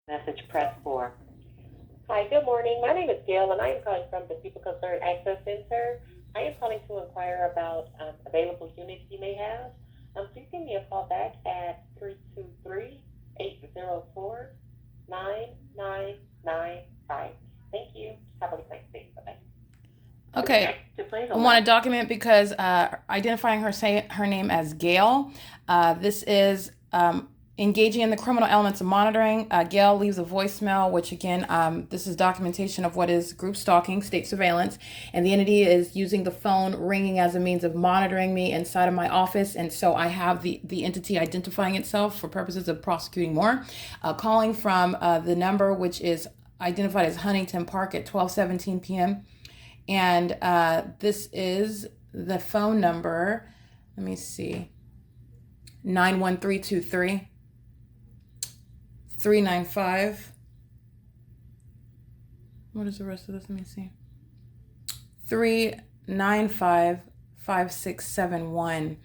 Message press 4. Hi, good morning. My name is Gail, and I am calling from the People Concerned Access Center. I am calling to inquire about available units you may have. Please give me a call back at 323-804-9995. Thank you. Have a nice day. Bye-bye. Okay, I want to document because identifying her name as Gail. This is engaging in the criminal elements of monitoring. Gail leaves a voicemail, which again, this is documentation of what is group stalking, state surveillance, and the entity is using the phone ringing as a means of monitoring me inside of my office. And so I have the entity identifying itself for purposes of prosecuting more, calling from the number which is identified as Huntington Park at 12:17 p.m. And this is the phone number, let me see, 91323 395. What is the rest of this? Let me see. 395 5671.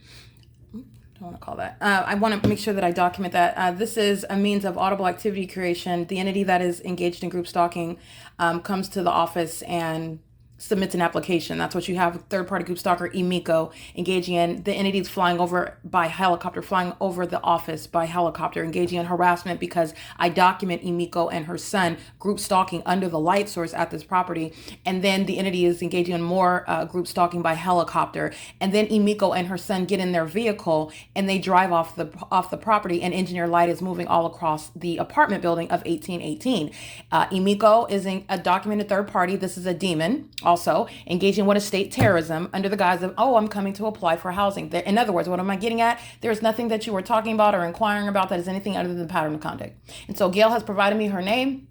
Don't want to call that. I want to make sure that I document that. This is a means of audible activity creation. The entity that is engaged in group stalking comes to the office and submits an application. That's what you have. Third-party group stalker Emiko engaging in the entities flying over by helicopter, flying over the office by helicopter, engaging in harassment because I document Emiko and her son group stalking under the light source at this property. And then the entity is engaging in more group stalking by helicopter. And then Emiko and her son get in their vehicle and they drive off the property, and engineer light is moving all across the apartment building of 1818. Emiko is a documented third party. This is a demon. Also engaging what is state terrorism under the guise of, I'm coming to apply for housing. In other words, what am I getting at? There's nothing that you were talking about or inquiring about that is anything other than the pattern of conduct. And so Gail has provided me her name.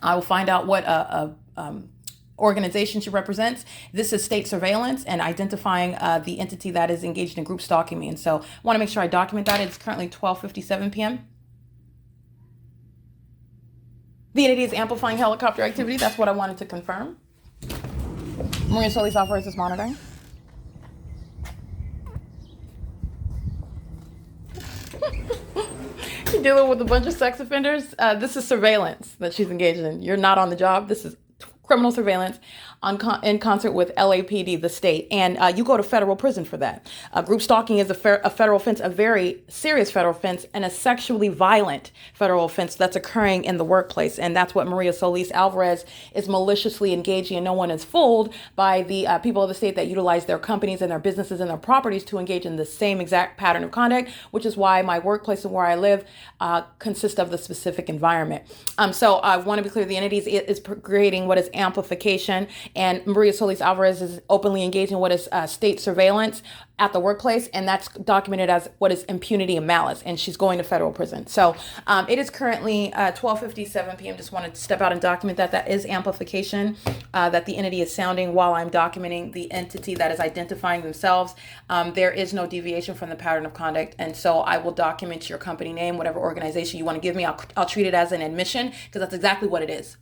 I will find out what organization she represents. This is state surveillance and identifying the entity that is engaged in group stalking me. And so I want to make sure I document that. It's currently 12:57 p.m. The entity is amplifying helicopter activity. That's what I wanted to confirm. Maria Solis Alvarez is monitoring. You're dealing with a bunch of sex offenders. This is surveillance that she's engaged in. You're not on the job. This is criminal surveillance in concert with LAPD, the state, and you go to federal prison for that. Group stalking is a federal offense, a very serious federal offense, and a sexually violent federal offense that's occurring in the workplace. And that's what Maria Solis Alvarez is maliciously engaging, and no one is fooled by the people of the state that utilize their companies and their businesses and their properties to engage in the same exact pattern of conduct, which is why my workplace and where I live consist of the specific environment. So I want to be clear, the entities is creating what is amplification, and Maria Solis Alvarez is openly engaging in what is state surveillance at the workplace, and that's documented as what is impunity and malice, and she's going to federal prison. So it is currently 12:57 p.m. Just wanted to step out and document that. That is amplification that the entity is sounding while I'm documenting the entity that is identifying themselves. There is no deviation from the pattern of conduct, and so I will document your company name, whatever organization you want to give me. I'll treat it as an admission because that's exactly what it is.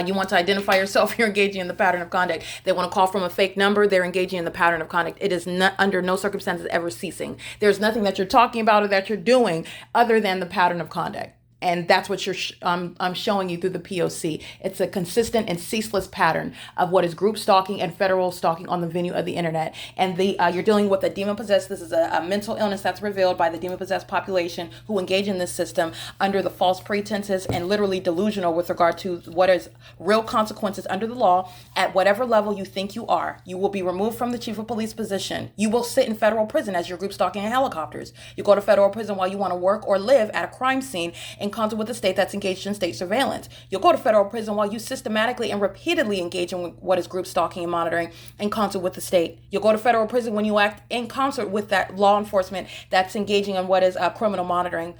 You want to identify yourself, you're engaging in the pattern of conduct. They want to call from a fake number, they're engaging in the pattern of conduct. It is not under no circumstances ever ceasing. There's nothing that you're talking about or that you're doing other than the pattern of conduct. And that's what I'm showing you through the P.O.C. It's a consistent and ceaseless pattern of what is group stalking and federal stalking on the venue of the internet. And you're dealing with a demon-possessed. This is a mental illness that's revealed by the demon-possessed population who engage in this system under the false pretenses and literally delusional with regard to what is real consequences under the law. At whatever level you think you are, you will be removed from the chief of police position. You will sit in federal prison as you're group stalking in helicopters. You go to federal prison while you want to work or live at a crime scene in concert with the state that's engaged in state surveillance. You'll go to federal prison while you systematically and repeatedly engage in what is group stalking and monitoring in concert with the state. You'll go to federal prison when you act in concert with that law enforcement that's engaging in what is criminal monitoring.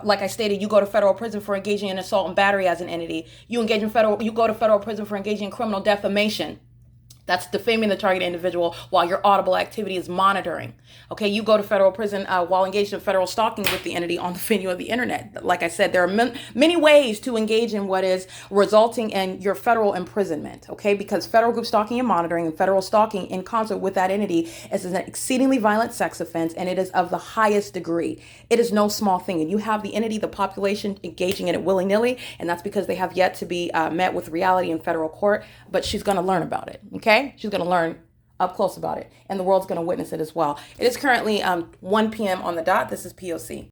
Like I stated, you go to federal prison for engaging in assault and battery as an entity. You go to federal prison for engaging in criminal defamation. That's defaming the target individual while your audible activity is monitoring. Okay, you go to federal prison while engaged in federal stalking with the entity on the venue of the internet. Like I said, there are many ways to engage in what is resulting in your federal imprisonment. Okay, because federal group stalking and monitoring and federal stalking in concert with that entity is an exceedingly violent sex offense, and it is of the highest degree. It is no small thing, and you have the entity, the population, engaging in it willy-nilly, and that's because they have yet to be met with reality in federal court. But she's going to learn about it. Okay. She's going to learn up close about it, and the world's going to witness it as well. It is currently 1 p.m. on the dot. This is P.O.C.